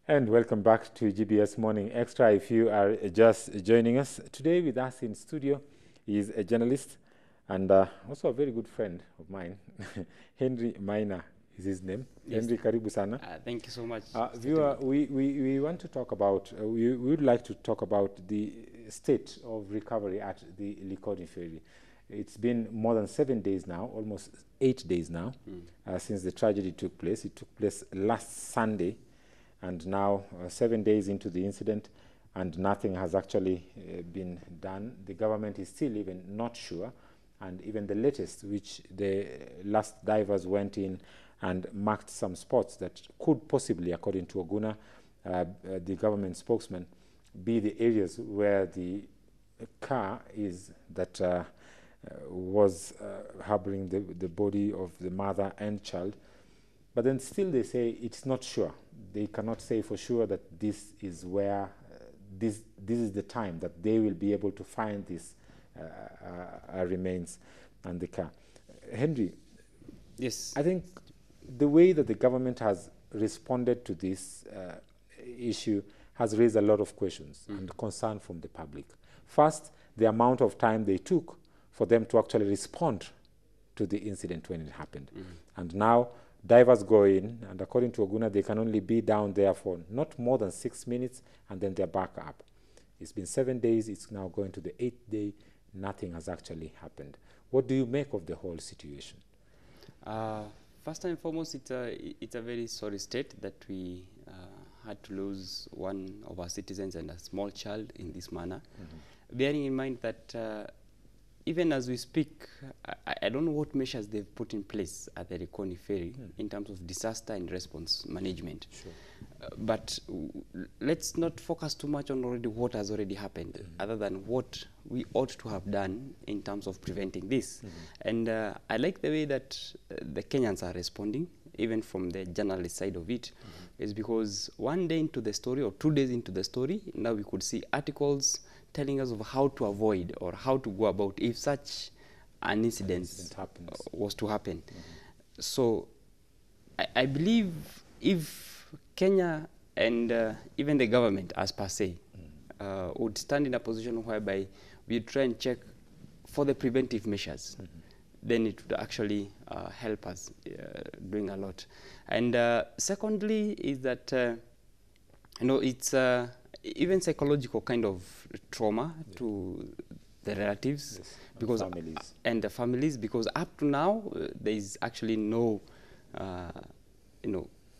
And welcome back to GBS Morning Extra. If you are just joining us, today with us in studio is a journalist and also a very good friend of mine. Henry Maina is his name. Yes. Henry, karibu sana. Thank you so much. Viewer, we want to talk about, we would like to talk about the state of recovery at the Likoni ferry. It's been more than 7 days now, almost 8 days now, since the tragedy took place. It took place last Sunday. And now 7 days into the incident, and nothing has actually been done. The government is still even not sure, and even the latest, which the last divers went in and marked some spots that could possibly, according to Oguna, the government spokesman, be the areas where the car is that was harboring the body of the mother and child. But then still they say it's not sure. They cannot say for sure that this is where, this is the time that they will be able to find these remains and the car. Henry, yes, I think the way that the government has responded to this issue has raised a lot of questions and concern from the public. First, the amount of time they took for them to actually respond to the incident when it happened. And now, divers go in, and according to Oguna, they can only be down there for not more than 6 minutes, and then they're back up. It's been 7 days. It's now going to the 8th day. Nothing has actually happened. What do you make of the whole situation? First and foremost, it's a very sorry state that we had to lose one of our citizens and a small child in this manner. Bearing in mind that even as we speak, I don't know what measures they've put in place at the Likoni ferry in terms of disaster and response management. Sure. But let's not focus too much on already what has already happened, other than what we ought to have done in terms of preventing this. And I like the way that the Kenyans are responding, even from the journalist side of it, is because 1 day into the story or 2 days into the story, now we could see articles telling us of how to avoid or how to go about if such an incident was to happen. So I believe if Kenya and even the government as per se would stand in a position whereby we try and check for the preventive measures, then it would actually help us doing a lot. And secondly is that, it's even psychological kind of trauma to the relatives, because and the families, because up to now there is actually no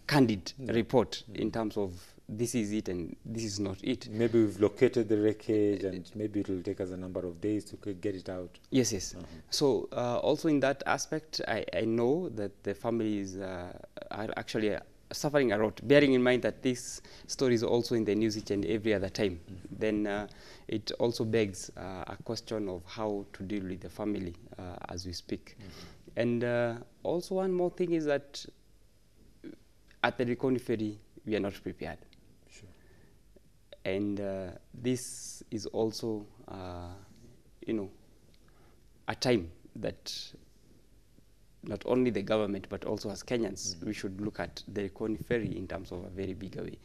candid report in terms of this is it and this is not it. Maybe we've located the wreckage and maybe it will take us a number of days to get it out. Yes, yes. So also in that aspect, I know that the families are actually suffering a lot, bearing in mind that this story is also in the news each and every other time. Then it also begs a question of how to deal with the family as we speak. And also one more thing is that at the Likoni ferry, we are not prepared. Sure. And this is also, a time that not only the government, but also as Kenyans, we should look at the Likoni ferry in terms of a very big way.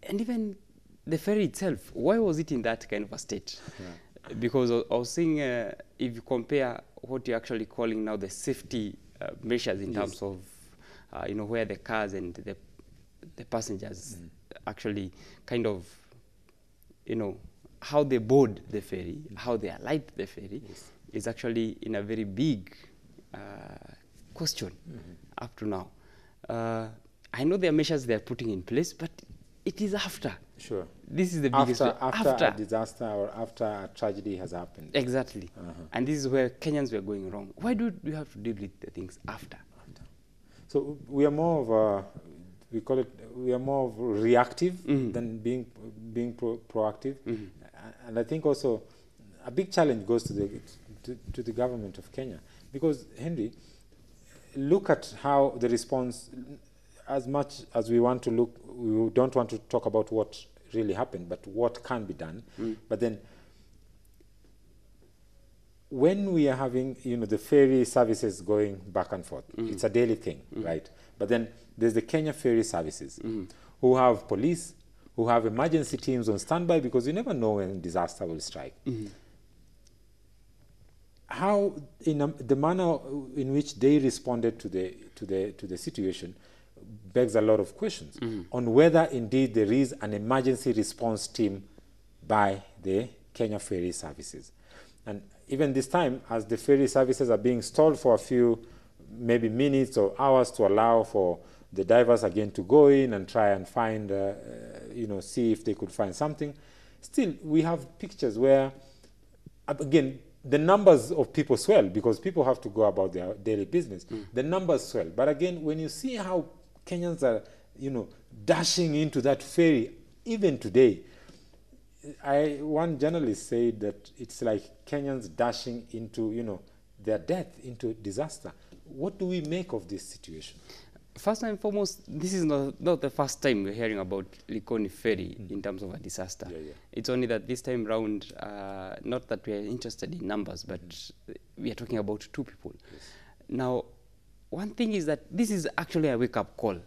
And even the ferry itself, why was it in that kind of a state? Because I was saying, if you compare what you're actually calling now the safety measures in terms of, where the cars and the passengers actually kind of, how they board the ferry, how they alight the ferry, is actually in a very big question up to now. I know there are measures they are putting in place, but it is after. Sure. This is the biggest after a disaster or after a tragedy has happened. Exactly. And this is where Kenyans were going wrong. Why do we have to deal with the things after? So we are more of a, we are more of reactive than being proactive. And I think also a big challenge goes to the government of Kenya, because Henry, look at how the response, as much as we want to look, we don't want to talk about what really happened, but what can be done. But then when we are having, the ferry services going back and forth, it's a daily thing, right? But then there's the Kenya ferry services. who have police, who have emergency teams on standby, because you never know when disaster will strike. How, the manner in which they responded to the situation begs a lot of questions on whether indeed there is an emergency response team by the Kenya Ferry Services. And even this time, as the ferry services are being stalled for a few, maybe minutes or hours, to allow for the divers again to go in and try and find, see if they could find something, still we have pictures where, again, the numbers of people swell because people have to go about their daily business. The numbers swell. But again, when you see how Kenyans are, dashing into that ferry, even today, one journalist said that it's like Kenyans dashing into, their death, into disaster. What do we make of this situation? First and foremost, this is not the first time we're hearing about Likoni Ferry in terms of a disaster. It's only that this time round, not that we are interested in numbers, but we are talking about 2 people. Yes. Now, one thing is that this is actually a wake-up call.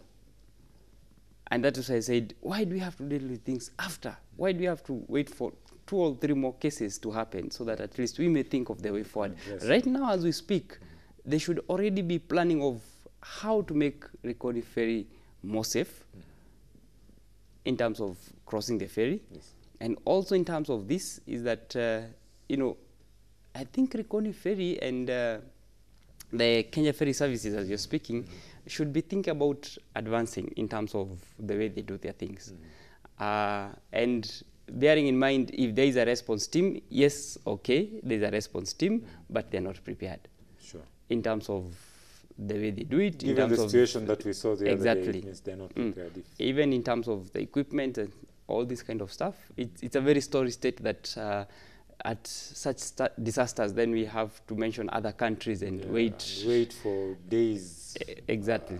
And that is why I said, why do we have to deal with things after? Why do we have to wait for 2 or 3 more cases to happen so that at least we may think of the way forward? Yes. Right now, as we speak, they should already be planning of how to make Likoni Ferry more safe in terms of crossing the ferry. Yes. And also in terms of this is that, I think Likoni Ferry and the Kenya Ferry Services, as you're speaking, should be thinking about advancing in terms of the way they do their things. And bearing in mind, if there is a response team, yes, okay, there's a response team, but they're not prepared. Sure. In terms of the way they do it. Given in terms the situation that we saw the other day, it means they're not prepared. Even in terms of the equipment and all this kind of stuff, it's a very sorry state that at such disasters, then we have to mention other countries and wait for days. Exactly.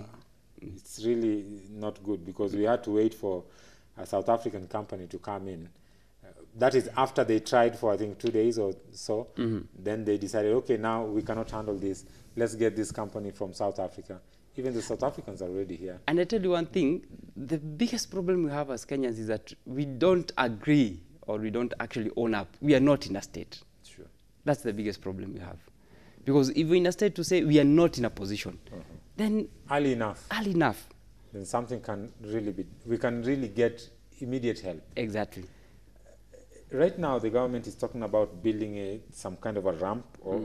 It's really not good because we had to wait for a South African company to come in. That is after they tried for, I think, 2 days or so. Then they decided, okay, now we cannot handle this. Let's get this company from South Africa. Even the South Africans are already here. And I tell you one thing, the biggest problem we have as Kenyans is that we don't agree or we don't actually own up. We are not in a state. Sure. That's the biggest problem we have. Because if we're in a state to say we are not in a position, then early enough, then something can really be, we can really get immediate help. Exactly. Right now, the government is talking about building some kind of a ramp or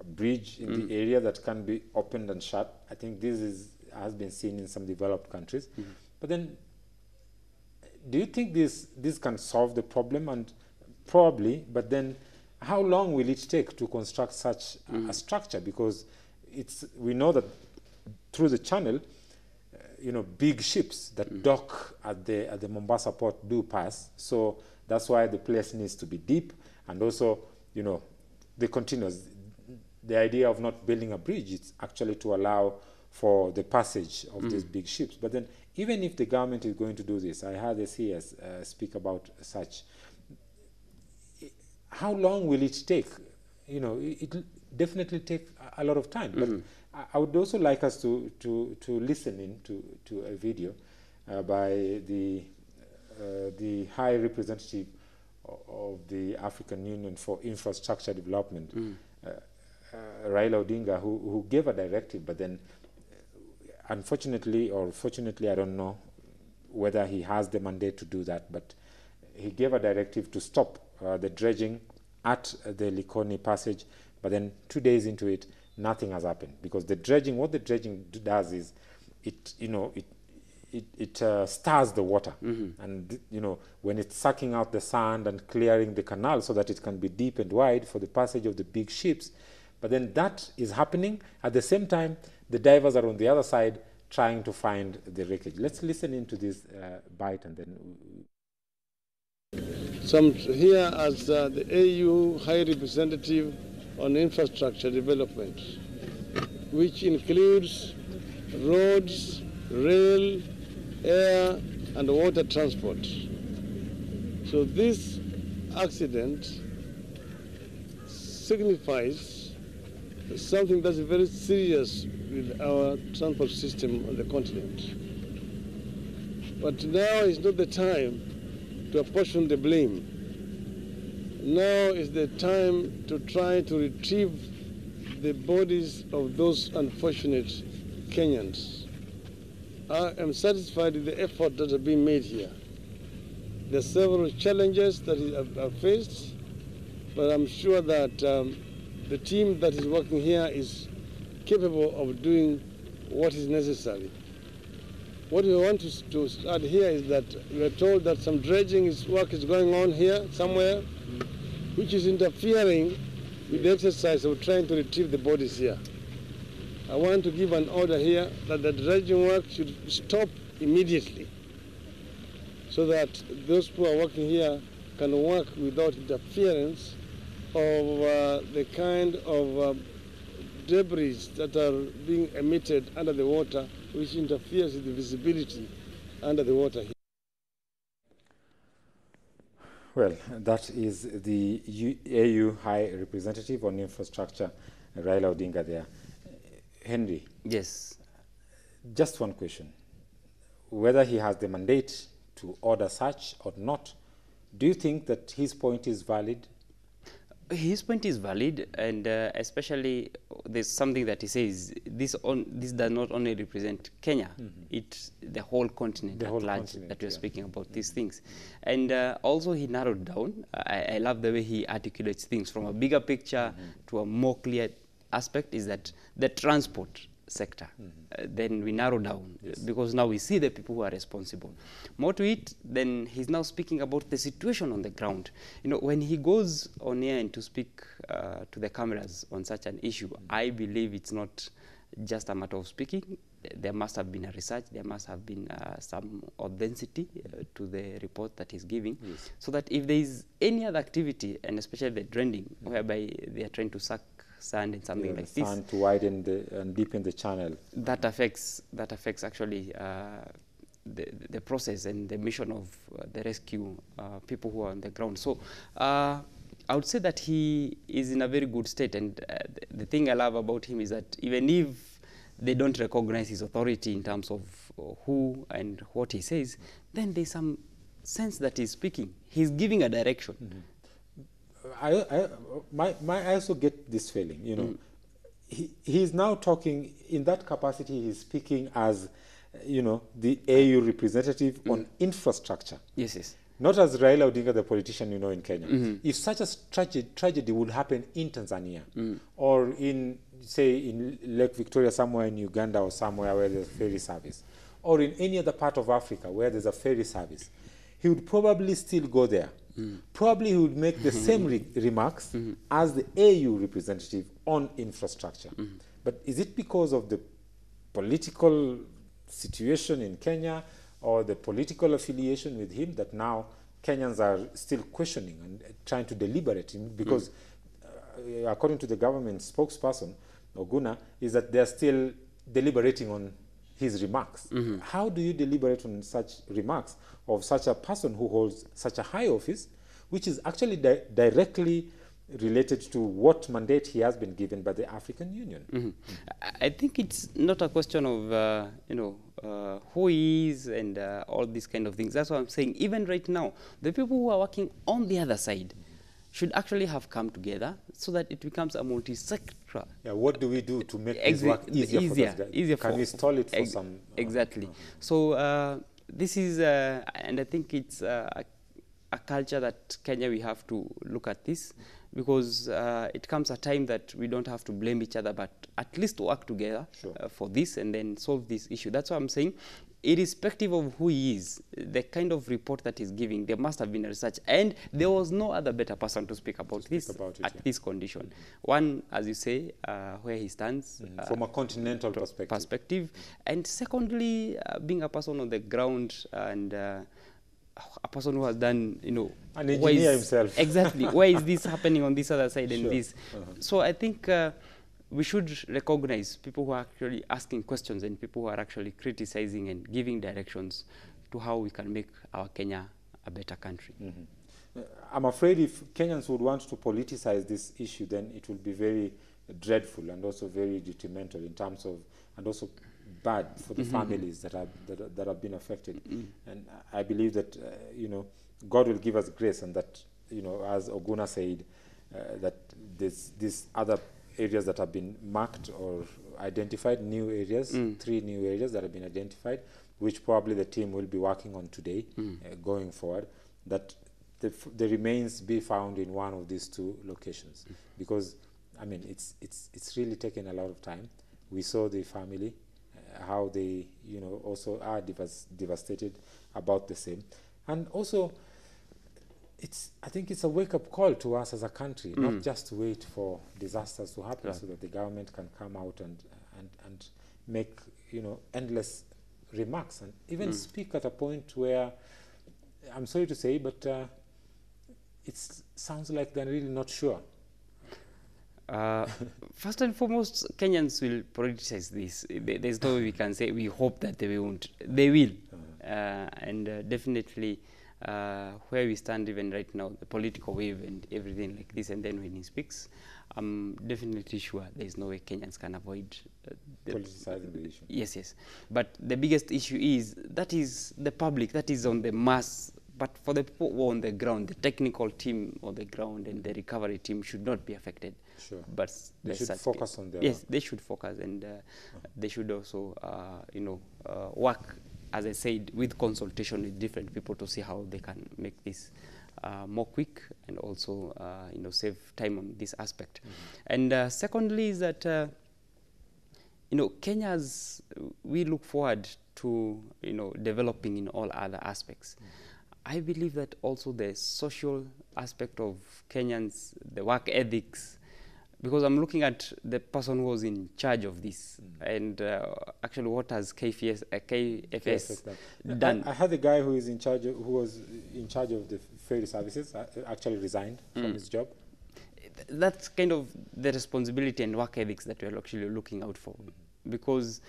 a bridge in the area that can be opened and shut. I think this has been seen in some developed countries. But then, do you think this can solve the problem? And probably, but then how long will it take to construct such a structure? Because we know that through the channel, big ships that dock at the Mombasa port do pass. So that's why the place needs to be deep. And also, the idea of not building a bridge is actually to allow for the passage of these big ships. But then, even if the government is going to do this, I heard the CS speak about such. How long will it take? It definitely take a lot of time. But I would also like us to listen in to a video by the High Representative of the African Union for Infrastructure Development, Raila Odinga, who gave a directive, but then unfortunately or fortunately, I don't know whether he has the mandate to do that, but he gave a directive to stop the dredging at the Likoni passage, but then 2 days into it, nothing has happened, because what the dredging does is it stars the water, and when it's sucking out the sand and clearing the canal so that it can be deep and wide for the passage of the big ships. But then that is happening at the same time the divers are on the other side trying to find the wreckage. Let's listen into this bite and then. So I'm here as the AU High Representative on Infrastructure Development, which includes roads, rail, air, and water transport. So this accident signifies something that's very serious with our transport system on the continent. But now is not the time to apportion the blame. Now is the time to try to retrieve the bodies of those unfortunate Kenyans. I am satisfied with the effort that has been made here. There are several challenges that are faced, but I'm sure that the team that is working here is capable of doing what is necessary. What we want to start here is that we are told that some dredging work is going on here somewhere, which is interfering with the exercise of trying to retrieve the bodies here. I want to give an order here that the dredging work should stop immediately so that those who are working here can work without interference of the kind of debris that are being emitted under the water, which interferes with the visibility under the water here. Well, that is the AU High Representative on Infrastructure, Raila Odinga there. Henry. Yes. Just one question. Whether he has the mandate to order such or not, do you think that his point is valid? His point is valid, and especially there's something that he says, this does not only represent Kenya, it's the whole continent at large that we're speaking about these things. And also he narrowed down. I love the way he articulates things from a bigger picture to a more clear aspect, is that the transport sector, then we narrow down, because now we see the people who are responsible. More to it, then he's now speaking about the situation on the ground. You know, when he goes on air and to speak to the cameras on such an issue, I believe it's not just a matter of speaking. There must have been a research, there must have been some authenticity to the report that he's giving, so that if there is any other activity, and especially the dredging, whereby they are trying to suck sand and something like this, sand to widen and deepen the channel, that affects actually the process and the mission of the rescue people who are on the ground. So I would say that he is in a very good state, and the thing I love about him is that even if they don't recognize his authority in terms of who and what he says, then there's some sense that he's speaking. He's giving a direction. I also get this feeling, you know, he's now talking in that capacity. He's speaking as, you know, the AU representative on infrastructure. Yes, yes. Not as Raila Odinga, the politician, you know, in Kenya. If such a tragedy would happen in Tanzania or in, say, in Lake Victoria, somewhere in Uganda or somewhere where there's a ferry service, or in any other part of Africa where there's a ferry service, he would probably still go there. Probably he would make the same remarks as the AU representative on infrastructure. But is it because of the political situation in Kenya or the political affiliation with him that now Kenyans are still questioning and trying to deliberate? Because according to the government spokesperson, Oguna, is that they're still deliberating on his remarks. How do you deliberate on such remarks of such a person who holds such a high office, which is actually directly related to what mandate he has been given by the African Union? I think it's not a question of, you know, who he is and all these kind of things. That's what I'm saying. Even right now, the people who are working on the other side should actually have come together so that it becomes a multi-sector. Yeah, what do we do to make this work easier for us? Can we stall it for some? Exactly. So this is, and I think it's a culture that Kenya, we have to look at this, because it comes a time that we don't have to blame each other, but at least work together for this and then solve this issue. That's what I'm saying. Irrespective of who he is, the kind of report that he's giving, there must have been a research, and there was no other better person to speak about this this condition. One, as you say, where he stands from a continental perspective, and secondly, being a person on the ground and a person who has done, you know, an engineer himself. Exactly. Why is this happening on this other side and this? So I think we should recognize people who are actually asking questions and people who are actually criticizing and giving directions to how we can make our Kenya a better country. I'm afraid if Kenyans would want to politicize this issue, then it will be very dreadful and also very detrimental in terms of, and also bad for the families that have been affected. And I believe that God will give us grace, and that as Oguna said, that there's these other areas that have been marked or identified, new areas, 3 new areas that have been identified, which probably the team will be working on today, going forward, that the remains be found in one of these 2 locations. Because I mean, it's really taken a lot of time. We saw the family, how they also are devastated about the same. And also, I think it's a wake-up call to us as a country, not just to wait for disasters to happen, so that the government can come out and make endless remarks, and even speak at a point where, I'm sorry to say, but it sounds like they're really not sure. First and foremost, Kenyans will prioritize this. There's no way we can say we hope that they won't. They will. And definitely where we stand even right now, the political wave and everything like this, and then when he speaks, I'm definitely sure there's no way Kenyans can avoid politicizing the issue. Yes. But the biggest issue is the public, that is on the mass. But for the people who are on the ground, the technical team on the ground and the recovery team should not be affected. Sure. But they should focus on their... Yes, they should focus, and they should also, work, as I said, with consultation with different people to see how they can make this more quick, and also, save time on this aspect. And secondly is that, Kenyans, we look forward to, developing in all other aspects. I believe that also the social aspect of Kenyans, the work ethics, because I'm looking at the person who was in charge of this, and actually what has KFS done. I had the guy who was in charge of the ferry services actually resigned from his job. That's kind of the responsibility and work ethics that we're actually looking out for, because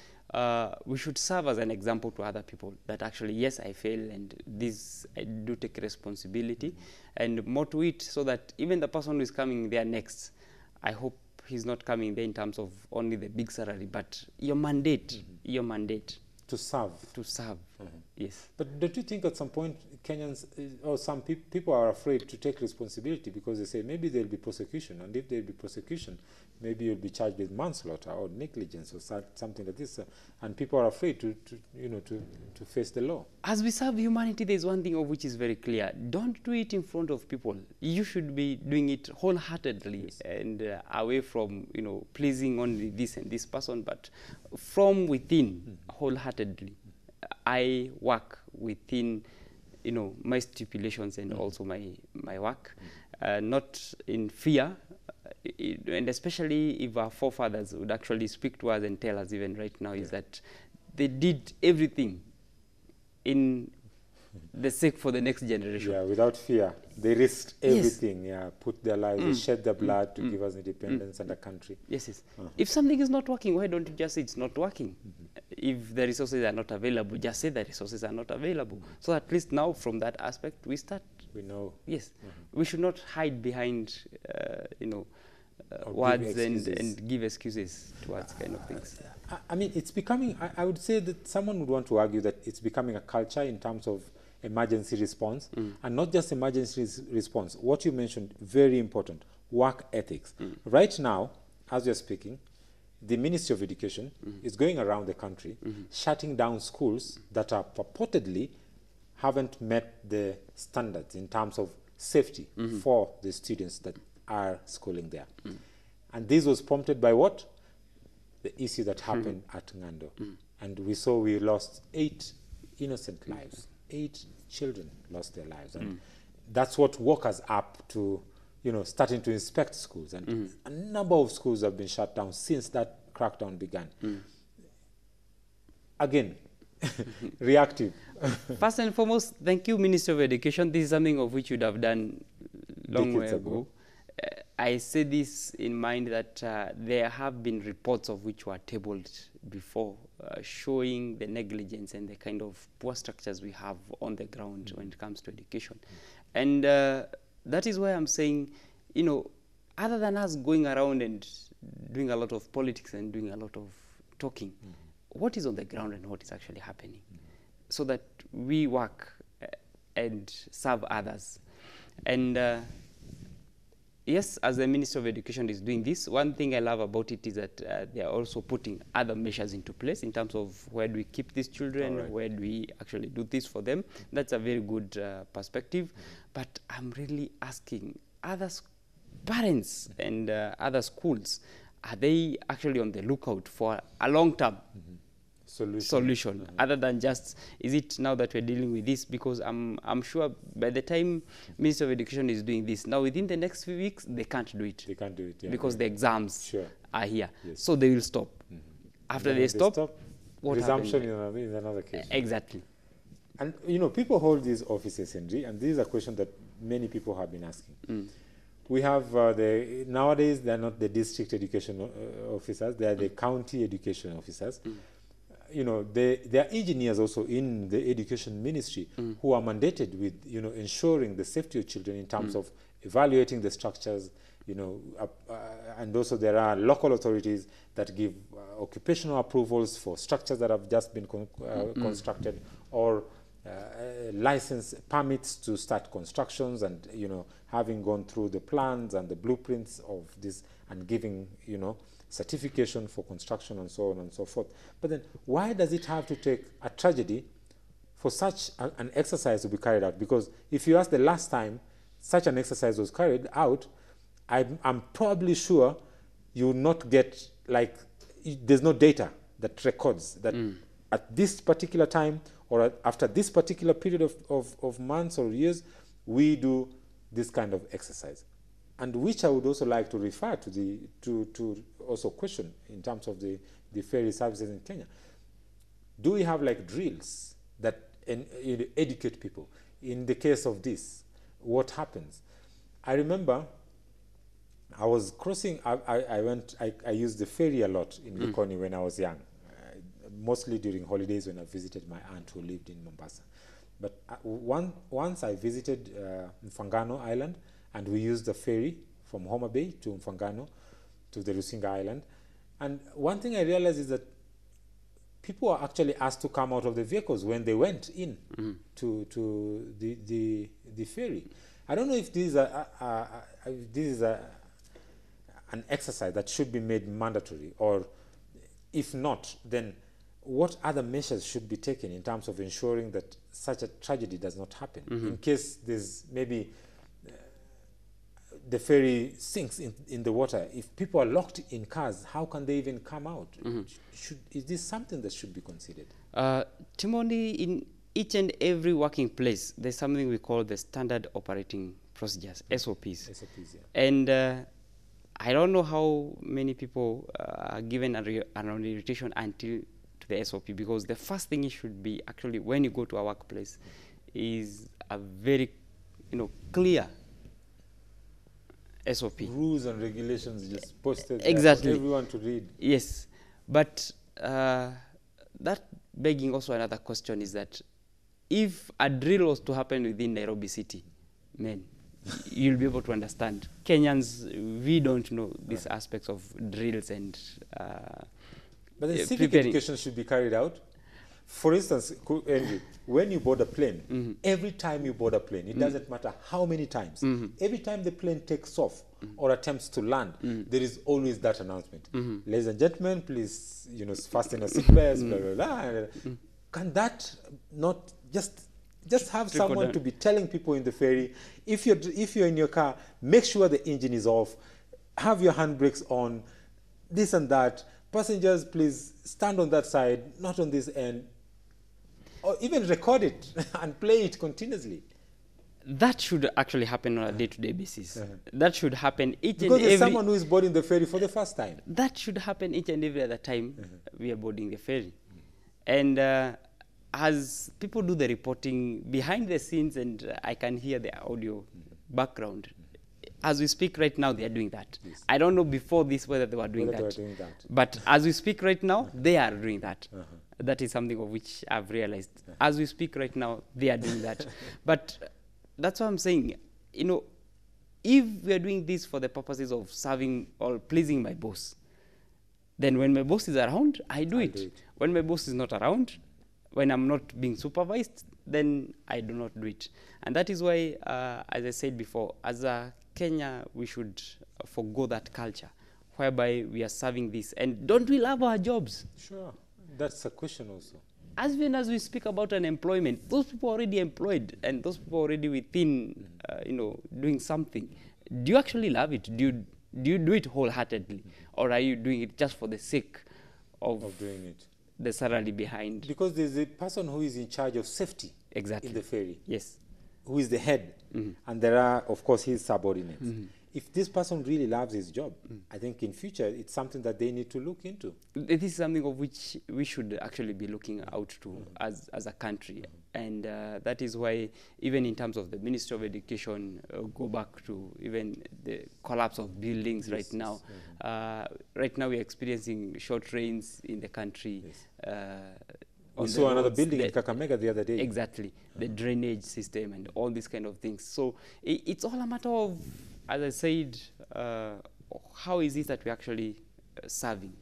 we should serve as an example to other people that actually, yes, I fail, and this, I do take responsibility, and more to it, so that even the person who is coming there next, I hope he's not coming there in terms of only the big salary, but your mandate, to serve. Yes. But don't you think at some point Kenyans or some people are afraid to take responsibility, because they say maybe there'll be prosecution, and if there'll be prosecution, maybe you'll be charged with manslaughter or negligence or something like this, and people are afraid to face the law. As we serve humanity, there's one thing of which is very clear: don't do it in front of people. You should be doing it wholeheartedly, yes, and away from pleasing only this and this person, but from within, wholeheartedly. I work within my stipulations and also my work, not in fear, and especially if our forefathers would actually speak to us and tell us even right now, is that they did everything in the sake for the next generation. Yeah, without fear. They risked everything, yes, put their lives, they shed their blood to give us independence and a country. Yes. If something is not working, why don't you just say it's not working? If the resources are not available, just say the resources are not available. So at least now from that aspect, we start. We know. Yes. We should not hide behind, words and give excuses towards kind of things. I mean, it's becoming, I would say that someone would want to argue that it's becoming a culture in terms of emergency response, and not just emergency response. What you mentioned, very important, work ethics. Right now, as you're speaking, the Ministry of Education is going around the country shutting down schools that are purportedly haven't met the standards in terms of safety for the students that are schooling there. And this was prompted by what? The issue that happened at Ngando. And we lost 8 innocent lives. 8 children lost their lives. And that's what woke us up to, starting to inspect schools. And a number of schools have been shut down since that crackdown began. Again, reactive. First and foremost, thank you, Minister of Education. This is something of which you'd have done long way ago. I say this in mind that there have been reports of which were tabled before, showing the negligence and the kind of poor structures we have on the ground when it comes to education. And that is why I'm saying, other than us going around and doing a lot of politics and doing a lot of talking, what is on the ground and what is actually happening, so that we work and serve others. And yes, as the Ministry of Education is doing this, one thing I love about it is that they are also putting other measures into place in terms of where do we keep these children, where do we actually do this for them. That's a very good perspective. But I'm really asking other parents and other schools, are they actually on the lookout for a long-term solution other than just, is it now that we're dealing with this? Because I'm sure by the time Minister of Education is doing this, now within the next few weeks, they can't do it. They can't do it, because the exams are here. Yes. So they will stop. After they stop, what resumption is another case. Exactly. And, you know, people hold these offices, Henry, and this is a question that many people have been asking. We have nowadays, they're not the district education officers, they are the county education officers. You know, there are engineers also in the education ministry who are mandated with, you know, ensuring the safety of children in terms of evaluating the structures, you know, and also there are local authorities that give occupational approvals for structures that have just been constructed, or license permits to start constructions, and, you know, having gone through the plans and the blueprints of this and giving, you know, certification for construction and so on and so forth. But then why does it have to take a tragedy for such an exercise to be carried out? Because if you ask the last time such an exercise was carried out, I'm probably sure you will not get, like, there's no data that records that at this particular time or after this particular period of months or years, we do this kind of exercise. And which I would also like to refer to to also question in terms of the ferry services in Kenya. Do we have like drills that educate people? In the case of this, what happens? I remember I was crossing, I used the ferry a lot in Likoni when I was young, mostly during holidays when I visited my aunt who lived in Mombasa. But once I visited Mfangano Island, and we used the ferry from Homa Bay to Mfangano to the Rusinga Island. And one thing I realized is that people are actually asked to come out of the vehicles when they went in to the ferry. I don't know if this is an exercise that should be made mandatory, or if not, then what other measures should be taken in terms of ensuring that such a tragedy does not happen, in case there's maybe the ferry sinks in the water. If people are locked in cars, how can they even come out? Is this something that should be considered? Timothy, in each and every working place, there's something we call the standard operating procedures, SOPs. SOPs, yeah. And I don't know how many people are given an orientation until to the SOP, because the first thing it should be, actually, when you go to a workplace, is a very, clear SOP. Rules and regulations just posted exactly there for everyone to read. Yes, but that begging also another question is that if a drill was to happen within Nairobi city, man, you'll be able to understand. Kenyans, we don't know these aspects of drills and but the civic education should be carried out. For instance, Andrew, when you board a plane, every time you board a plane, it doesn't matter how many times, every time the plane takes off or attempts to land, there is always that announcement. Ladies and gentlemen, please, fasten your seatbelts, blah, blah, blah. Can that not just have someone to be telling people in the ferry, if you're in your car, make sure the engine is off, have your handbrakes on, this and that. Passengers, please stand on that side, not on this end. Or even record it and play it continuously. That should actually happen on a day-to-day basis. That should happen each and every... Because there's someone who is boarding the ferry for the first time. That should happen each and every other time we are boarding the ferry. And as people do the reporting behind the scenes, and I can hear the audio background, as we speak right now, they are doing that. Yes. I don't know before this whether they were doing that. But as we speak right now, they are doing that. That is something of which I've realized. As we speak right now, they are doing that. But that's what I'm saying. If we are doing this for the purposes of serving or pleasing my boss, Then when my boss is around, I do I'll it. do it. When my boss is not around, when I'm not being supervised, then I do not do it. And that is why, as I said before, as a Kenya, we should forgo that culture whereby we are serving this. And don't we love our jobs? Sure. That's a question also. As even as we speak about unemployment, those people are already employed and those people are already within, doing something. Do you actually love it? Do you do it wholeheartedly? Or are you doing it just for the sake of doing it? The salary behind? Because there's a person who is in charge of safety Exactly. in the ferry, Yes. who is the head, and there are, of course, his subordinates. If this person really loves his job, I think in future it's something that they need to look into. This is something of which we should actually be looking out to as a country. And that is why, even in terms of the Ministry of Education, go back to even the collapse of buildings right now. Right now we're experiencing short rains in the country. We saw another building in Kakamega the other day. Exactly. The drainage system and all these kind of things. So it's all a matter of, as I said, how is it that we're actually serving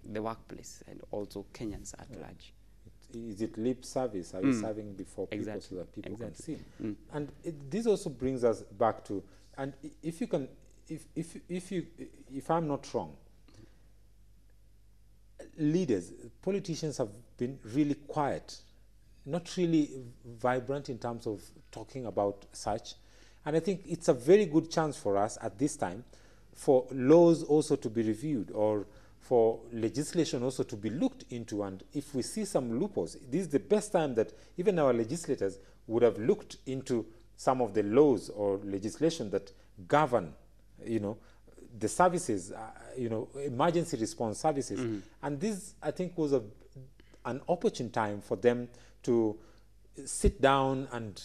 the workplace and also Kenyans at large? Is it lip service? Are you serving before people so that people can see? And this also brings us back to, and if you can, if I'm not wrong, leaders, politicians have been really quiet, not really vibrant in terms of talking about such. And I think it's a very good chance for us at this time for laws also to be reviewed, or for legislation also to be looked into. And if we see some loopholes, this is the best time that even our legislators would have looked into some of the laws or legislation that govern, the services, emergency response services. And this, I think, was an opportune time for them to sit down and,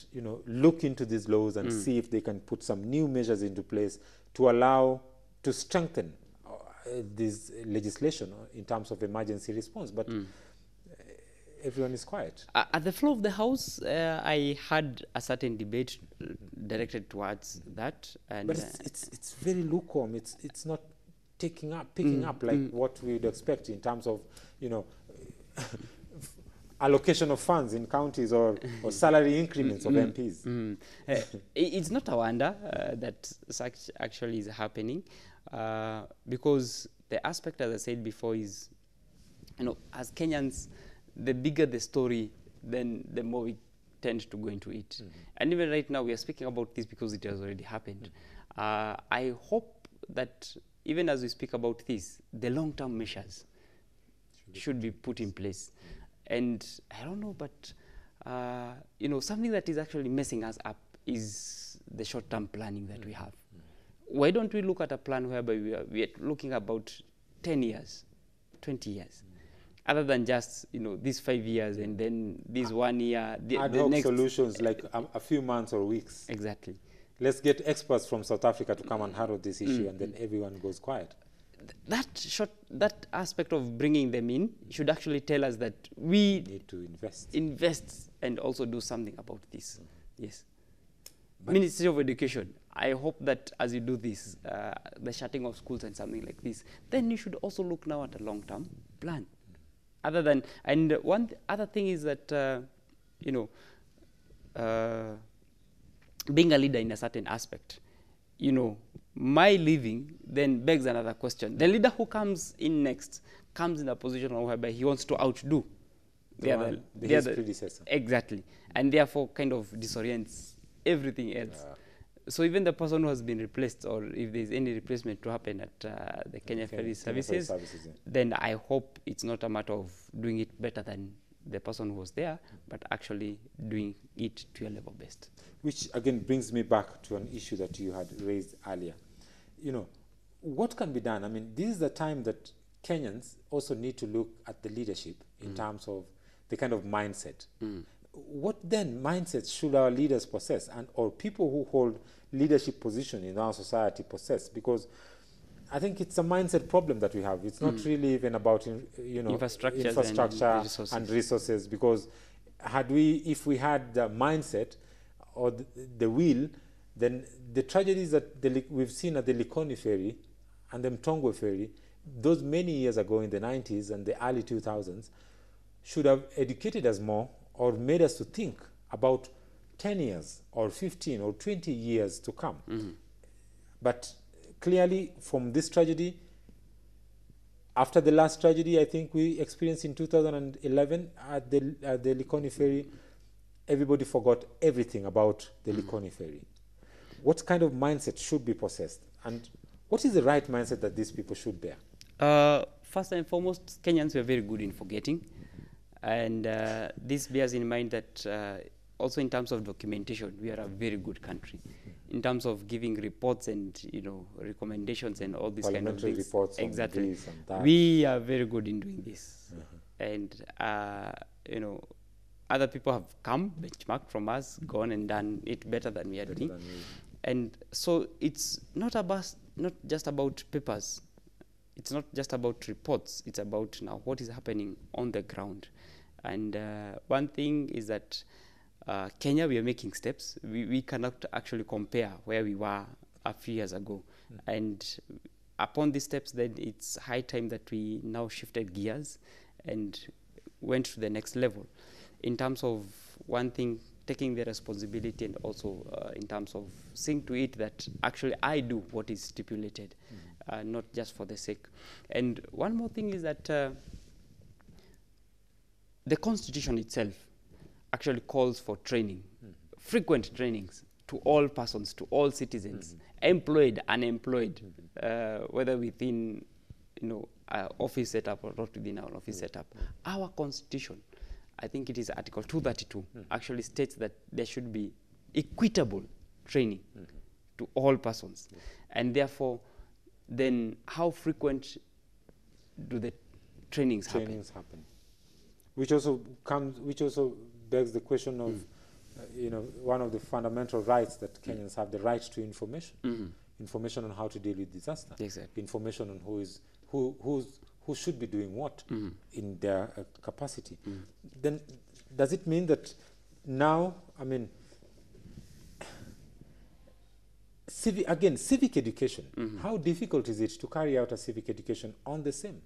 look into these laws and see if they can put some new measures into place to strengthen this legislation in terms of emergency response. But everyone is quiet. At the floor of the House, I had a certain debate directed towards that. And but it's very lukewarm. It's not picking up like what we would expect in terms of, allocation of funds in counties or salary increments of MPs. It's not a wonder that such actually is happening, because the aspect, as I said before, is, as Kenyans, the bigger the story, then the more we tend to go into it. And even right now, we are speaking about this because it has already happened. I hope that even as we speak about this, the long-term measures should be put in place. And I don't know, but something that is actually messing us up is the short-term planning that we have. Why don't we look at a plan whereby we are looking about 10 years, 20 years, other than just these 5 years and then this 1 year. Ad hoc solutions like a few months or weeks. Exactly. Let's get experts from South Africa to come and handle this issue, and then everyone goes quiet. That aspect of bringing them in should actually tell us that we need to invest and also do something about this. Yes. Ministry of Education, I hope that as you do this, the shutting of schools and something like this, then you should also look now at a long-term plan. And one other thing is that, being a leader in a certain aspect, my leaving then begs another question. The leader who comes in next comes in a position whereby he wants to outdo his predecessor. Exactly. And therefore kind of disorients everything else. So even the person who has been replaced, or if there's any replacement to happen at the Kenya Ferry Services, then I hope it's not a matter of doing it better than the person who was there, but actually doing it to your level best. Which again brings me back to an issue that you had raised earlier. What can be done? I mean, this is the time that Kenyans also need to look at the leadership in terms of the kind of mindset. What then mindsets should our leaders possess, or people who hold leadership position in our society possess? Because I think it's a mindset problem that we have. It's not really even about infrastructure and resources. Because if we had the mindset or the will, then the tragedies that we've seen at the Likoni ferry, and the Mtongwe ferry, those many years ago in the 90s and the early 2000s, should have educated us more or made us to think about 10 years or 15 or 20 years to come. But clearly from this tragedy, after the last tragedy I think we experienced in 2011 at the Likoni ferry, everybody forgot everything about the Likoni ferry. What kind of mindset should be possessed, and what is the right mindset that these people should bear? First and foremost, Kenyans were very good in forgetting, and this bears in mind that also in terms of documentation, we are a very good country. In terms of giving reports and recommendations and all these kind of things. Reports exactly. On this and that. We are very good in doing this, and other people have come, benchmarked from us, gone and done it better than we are doing. And so it's not just about papers. It's not just about reports. It's about now what is happening on the ground. And one thing is that Kenya, we are making steps. We cannot actually compare where we were a few years ago. And upon these steps, then it's high time that we now shifted gears and went to the next level. In terms of one thing, taking the responsibility, and also in terms of seeing to it that actually I do what is stipulated, not just for the sake. And one more thing is that the Constitution itself actually calls for training, frequent trainings to all persons, to all citizens, employed, unemployed, whether within office setup or not within our office setup. Our Constitution, I think it is Article 232, actually states that there should be equitable training to all persons. And therefore, then how frequent do the trainings happen? Which also begs the question of, one of the fundamental rights that Kenyans have, the right to information. Information on how to deal with disaster. Exactly. Information on who should be doing what in their capacity. Then does it mean that now, civic education, how difficult is it to carry out a civic education on the same?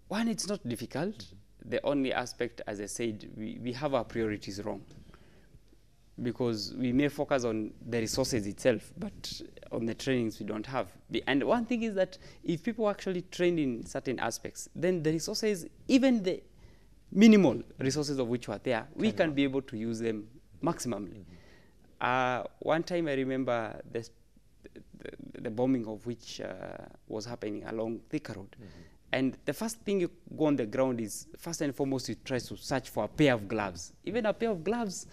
One, it's not difficult. The only aspect, as I said, we have our priorities wrong, because we may focus on the resources itself, but on the trainings we don't have. And one thing is that if people actually train in certain aspects, then the resources, even the minimal resources of which were there, we can be able to use them maximally. One time I remember the bombing of which was happening along Thika Road. And the first thing you go on the ground is, first and foremost, you try to search for a pair of gloves. Even a pair of gloves,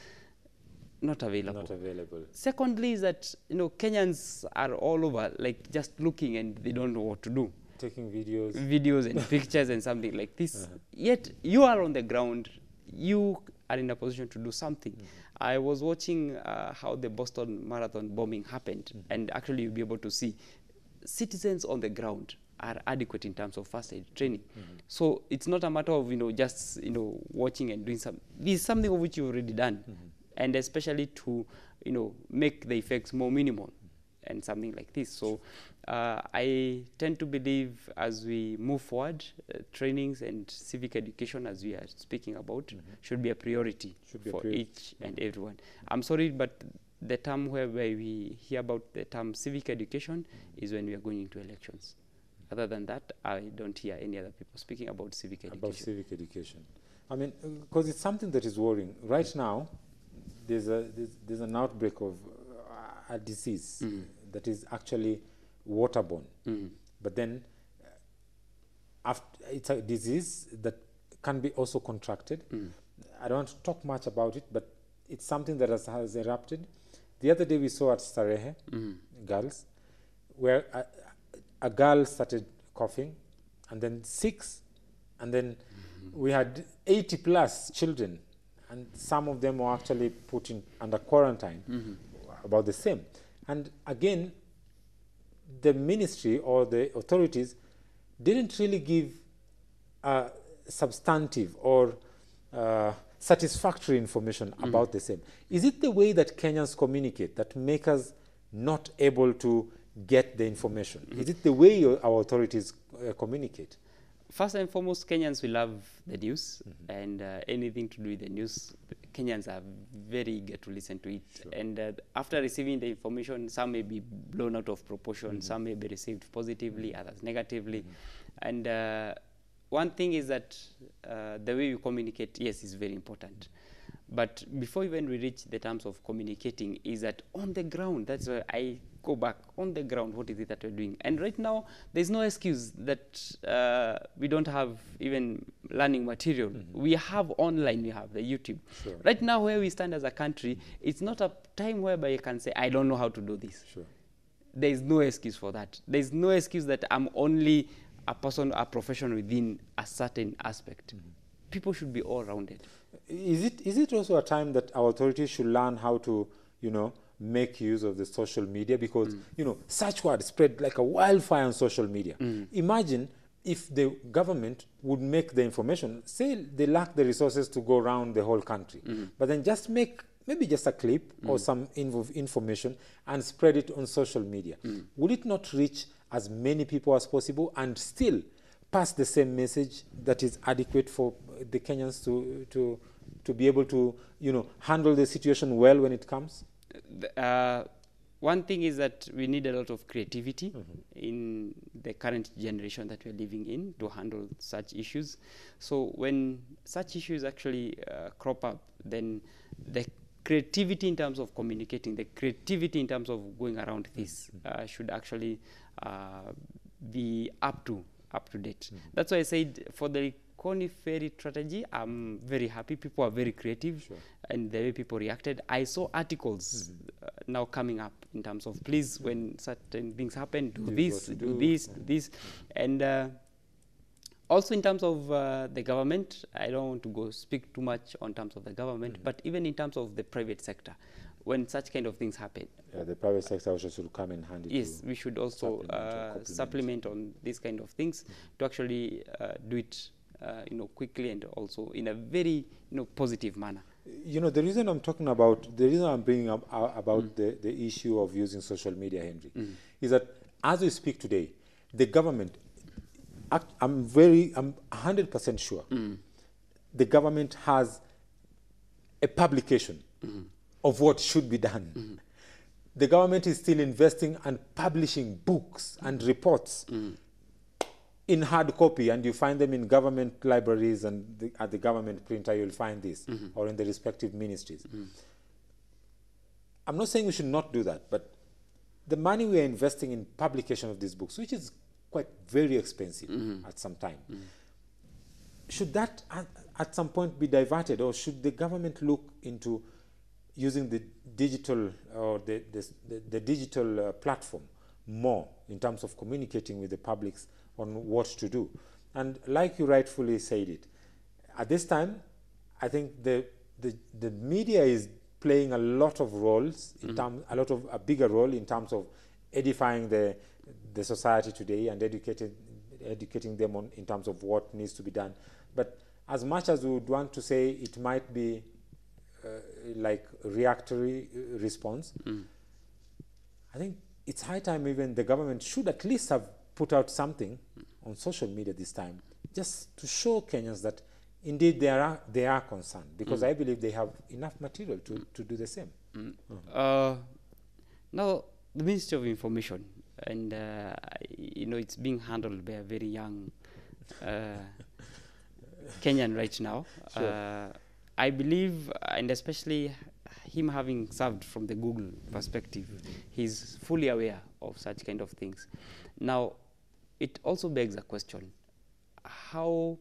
not available. Not available. Secondly is that, Kenyans are all over, like just looking, and they don't know what to do. Taking videos. Videos and pictures and something like this. Yet you are on the ground, you are in a position to do something. I was watching how the Boston Marathon bombing happened, and actually you'll be able to see citizens on the ground are adequate in terms of first aid training. So it's not a matter of just watching and doing something. This is something of which you've already done, and especially to make the effects more minimal and something like this. So I tend to believe as we move forward, trainings and civic education, as we are speaking about, should be a priority for each and everyone. I'm sorry, but the term where we hear about the term civic education is when we are going into elections. Other than that, I don't hear any other people speaking about civic education. About civic education. Because it's something that is worrying. Right now, there's an outbreak of a disease that is actually waterborne. But then it's a disease that can be also contracted. I don't want to talk much about it, but it's something that has erupted. The other day we saw at Starehe, girls, where a girl started coughing, and then 6, and then we had 80 plus children, and some of them were actually put under quarantine, about the same. And again, the ministry or the authorities didn't really give substantive or satisfactory information about the same. Is it the way that Kenyans communicate that make us not able to get the information? Is it the way our authorities communicate? First and foremost, Kenyans will love the news, and anything to do with the news, Kenyans are very eager to listen to it. Sure. And after receiving the information, some may be blown out of proportion, some may be received positively, others negatively. And one thing is that the way we communicate, yes, is very important. But before even we reach the terms of communicating, is that on the ground, that's where I go back, on the ground, what is it that we're doing? And right now, there's no excuse that we don't have even learning material. We have online, we have the YouTube. Sure. Right now, where we stand as a country, it's not a time whereby you can say, I don't know how to do this. Sure. There's no excuse for that. There's no excuse that I'm only a person, a professional within a certain aspect. People should be all-rounded. Is it also a time that our authorities should learn how to, make use of the social media? Because, such words spread like a wildfire on social media. Imagine if the government would make the information, say they lack the resources to go around the whole country, but then just make maybe just a clip or some information and spread it on social media. Would it not reach as many people as possible and still pass the same message that is adequate for the Kenyans to be able to, handle the situation well when it comes? One thing is that we need a lot of creativity in the current generation that we're living in to handle such issues. So when such issues actually crop up, then the creativity in terms of communicating, the creativity in terms of going around this should actually be up to date. That's why I said for the Likoni Ferry strategy, I'm very happy. People are very creative. Sure. And the way people reacted. I saw articles now coming up in terms of, please, when certain things happen, do this, do this. And also in terms of the government, I don't want to go speak too much on terms of the government, but even in terms of the private sector, when such kind of things happen. The private sector also should come in handy. Yes, we should also supplement on these kind of things to actually do it quickly and also in a very positive manner. The reason I'm talking about, the reason I'm bringing up about the issue of using social media, Henry, is that as we speak today, the government, I'm 100% sure, the government has a publication of what should be done. The government is still investing and publishing books and reports in hard copy, and you find them in government libraries and at the government printer you'll find this, or in the respective ministries. I'm not saying we should not do that, but the money we are investing in publication of these books, which is quite very expensive at some time, should that at some point be diverted, or should the government look into using the digital or the digital platform more in terms of communicating with the publics on what to do? And like you rightfully said it, at this time, I think the media is playing a lot of roles, a bigger role in terms of edifying the society today and educating them in terms of what needs to be done. But as much as we would want to say it might be like reactory response, I think it's high time even the government should at least have put out something on social media this time, just to show Kenyans that indeed they are concerned, because I believe they have enough material to do the same. Now, the Ministry of Information, and it's being handled by a very young Kenyan right now. Sure. I believe, and especially him having served from the Google perspective, he's fully aware of such kind of things. Now, it also begs a question: how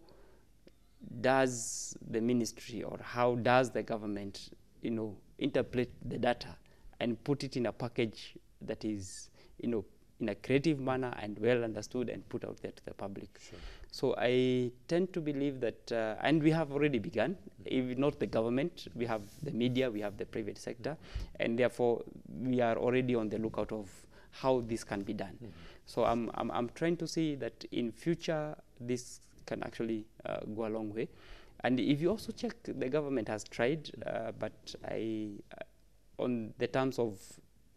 does the ministry, or how does the government, interpret the data and put it in a package that is, in a creative manner and well understood and put out there to the public? Sure. So I tend to believe that, and we have already begun, if not the government, we have the media, we have the private sector, and therefore we are already on the lookout of how this can be done. So I'm trying to see that in future this can actually go a long way. And if you also check, the government has tried, but on the terms of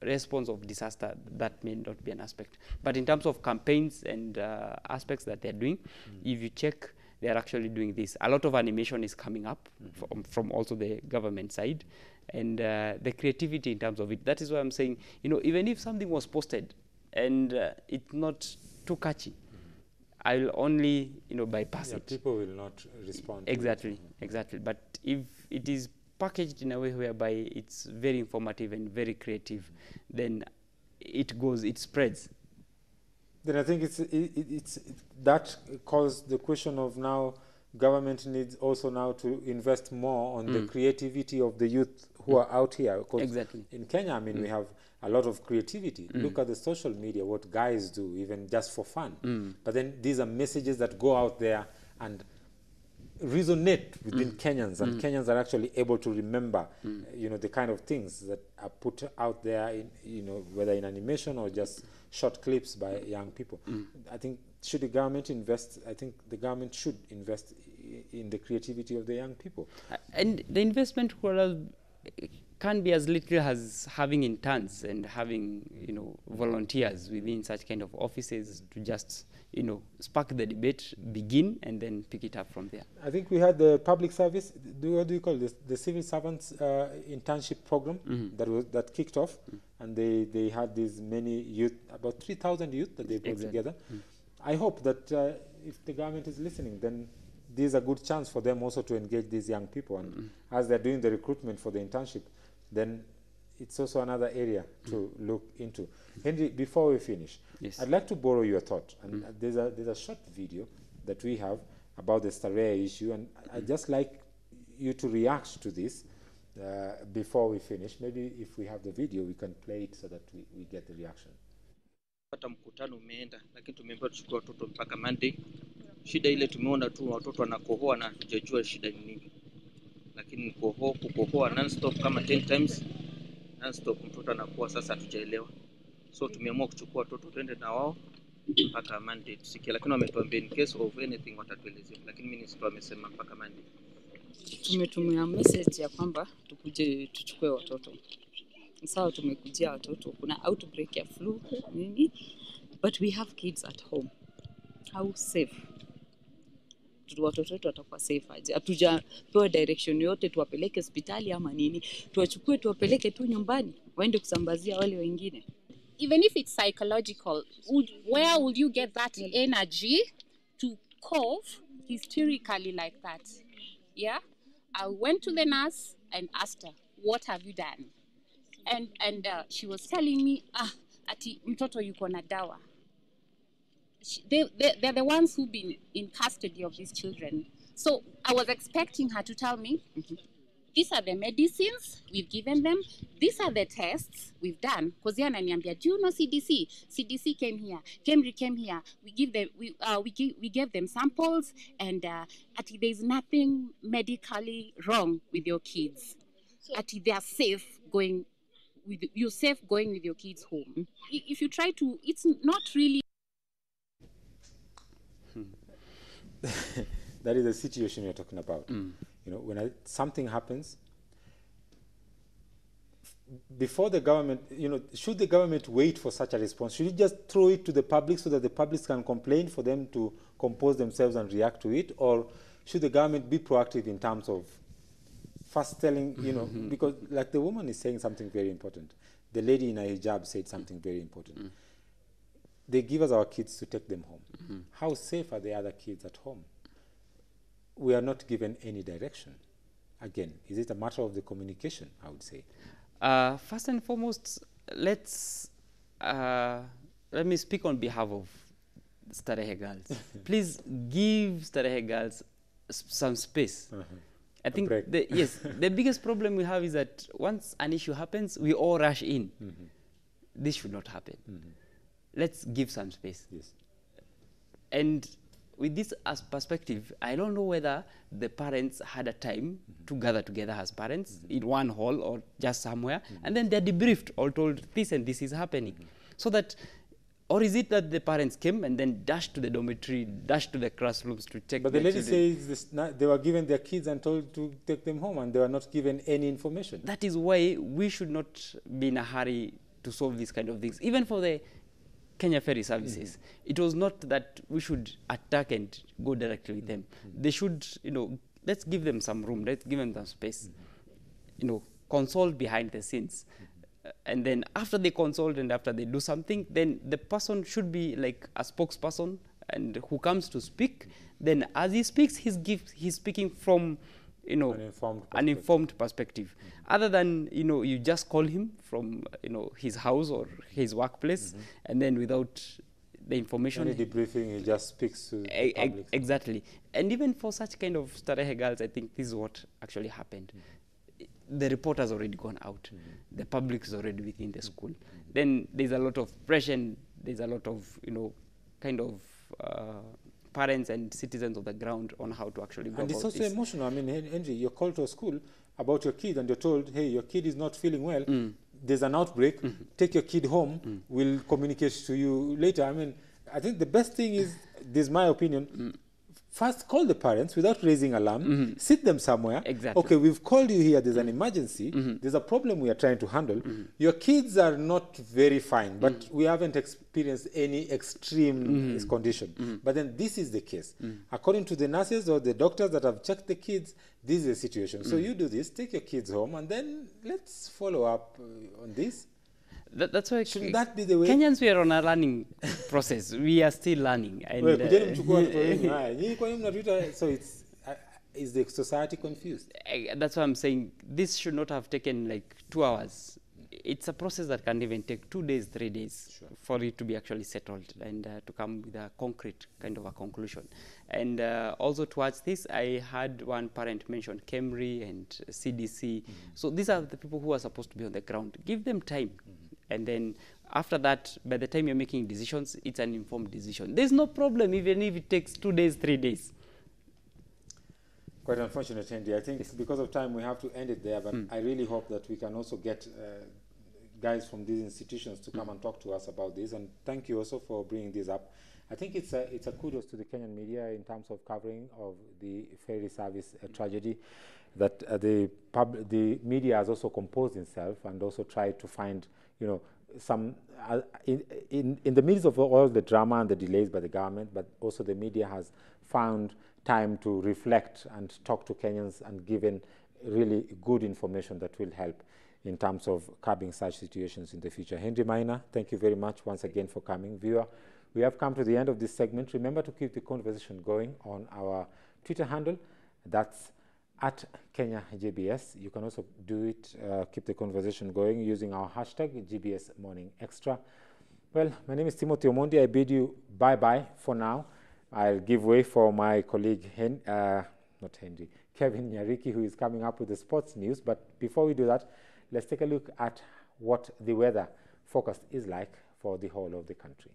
response of disaster, that may not be an aspect. But in terms of campaigns and aspects that they're doing, if you check, they're actually doing this. A lot of animation is coming up from also the government side, and the creativity in terms of it. That is why I'm saying, you know, even if something was posted and it's not too catchy, I'll only, you know, bypass it. People will not respond. Exactly, exactly. But if it is packaged in a way whereby it's very informative and very creative, then it spreads. Then I think that calls the question of now government needs also now to invest more on the creativity of the youth who are out here. Exactly. In Kenya, I mean, we have a lot of creativity. Look at the social media, what guys do, even just for fun. But then these are messages that go out there and resonate within Kenyans, and Kenyans are actually able to remember, you know, the kind of things that are put out there, in, you know, whether in animation or just short clips by young people. I think should the government invest? I think the government should invest in the creativity of the young people. And the investment can be as little as having interns and having, you know, volunteers within such kind of offices to just, you know, spark the debate, begin, and then pick it up from there. I think we had the public service, what do you call this? The civil servants internship program that kicked off, and they had these many youth, about 3,000 youth that they brought together. I hope that if the government is listening, then this is a good chance for them also to engage these young people, and as they're doing the recruitment for the internship, then it's also another area to look into. Henry, before we finish, I'd like to borrow your thought. And there's a short video that we have about the Starehe issue, and I'd just like you to react to this before we finish. Maybe if we have the video, we can play it so that we get the reaction. Hata mkutano umeenda, lakini tumeambiwa tuchukue watoto mpaka Monday. Shida ile tumeona tu watoto wanakohoa na hatujajua shida ni nini. Lakini kukohoa non-stop kama 10 times non-stop, mtoto anakuwa, sasa hatujaelewa. So tumeamua kuchukua watoto twende na wao mpaka Monday tusikie, lakini wametuambia in case of anything watatuelezea, lakini minister amesema mpaka Monday. Tumetumia message ya kwamba tukuje tuchukue watoto. Sawa, tumekujia watoto, kuna outbreak ya flu nini, but we have kids at home. How safe? Watoto wetu watakuwa safe aje? Hatujapewa direction yote tuwapeleke hospitali ama nini. Tuwachukue tuwapeleke tu nyumbani waende kusambazia wale wengine. Even if it's psychological, where would you get that energy to cough hysterically like that? Yeah, I went to the nurse and asked her, "What have you done?" And she was telling me, ati mtoto yuko na dawa. They're the ones who've been in custody of these children. So I was expecting her to tell me, these are the medicines we've given them. These are the tests we've done. Because do you know CDC? CDC came here. Kemri came here. We gave them samples, and there's nothing medically wrong with your kids. They are safe going. You're safe going with your kids home. If you try to, it's not really. That is the situation you're talking about. You know, when something happens, before the government, you know, should the government wait for such a response? Should it just throw it to the public so that the public can complain for them to compose themselves and react to it? Or should the government be proactive in terms of first telling, you know, because like the woman is saying something very important. The lady in a hijab said something very important. They give us our kids to take them home. How safe are the other kids at home? We are not given any direction. Again, is it a matter of the communication, I would say? First and foremost, let me speak on behalf of Starehe girls. Please give Starehe girls some space. I think the biggest problem we have is that once an issue happens, we all rush in. This should not happen. Let's give some space. And with this as perspective, I don't know whether the parents had a time to gather together as parents in one hall or just somewhere, and then they're debriefed or told this and this is happening. So that, or is it that the parents came and then dashed to the dormitory, dashed to the classrooms to check? But the lady says they were given their kids and told to take them home, and they were not given any information. That is why we should not be in a hurry to solve these kind of things. Even for the Kenya Ferry Services, it was not that we should attack and go directly with them. They should, let's give them some room, let's give them some space, consult behind the scenes. And then after they consult and after they do something, then the person should be like a spokesperson and who comes to speak. Then as he speaks, he's speaking from an informed perspective. Other than you just call him from his house or his workplace, and then without the information, any debriefing, he just speaks to the public. Exactly. And even for such kind of Starehe girls, I think this is what actually happened. The report has already gone out. The public is already within the school. Then there's a lot of pressure, and there's a lot of parents and citizens of the ground on how to actually go and about it's also this. emotional. I mean, Henry, you're called to a school about your kid and you're told, hey, your kid is not feeling well, there's an outbreak, take your kid home, we'll communicate to you later. I mean, I think the best thing is, this is my opinion, first call the parents without raising alarm, sit them somewhere. Exactly. Okay, we've called you here, there's an emergency, there's a problem we are trying to handle. Your kids are not very fine, but we haven't experienced any extreme condition. But then this is the case. According to the nurses or the doctors that have checked the kids, this is the situation. So you do this, take your kids home, and then let's follow up on this. That's why Shouldn't that be the way? Kenyans, we are on a learning process. We are still learning. And, so it's is the society confused? That's why I'm saying this should not have taken like 2 hours. It's a process that can even take 2 days, 3 days for it to be actually settled and to come with a concrete kind of a conclusion. And also towards this, I had one parent mention KEMRI and CDC. So these are the people who are supposed to be on the ground. Give them time. And then after that, by the time you're making decisions, it's an informed decision. There's no problem even if it takes 2 days, 3 days. Quite unfortunate, Andy. I think because of time we have to end it there, but I really hope that we can also get guys from these institutions to come and talk to us about this. And thank you also for bringing this up. I think it's a kudos to the Kenyan media in terms of covering of the ferry service tragedy, that the media has also composed itself and also tried to find some in the midst of all the drama and the delays by the government, but also the media has found time to reflect and talk to Kenyans and given really good information that will help in terms of curbing such situations in the future. Henry Maina, thank you very much once again for coming. Viewer, we have come to the end of this segment. Remember to keep the conversation going on our Twitter handle. That's at Kenya GBS. You can also do it, keep the conversation going using our hashtag GBS Morning Extra. Well, my name is Timothy Omondi. I bid you bye-bye for now. I'll give way for my colleague, Kevin Nyariki, who is coming up with the sports news. But before we do that, let's take a look at what the weather forecast is like for the whole of the country.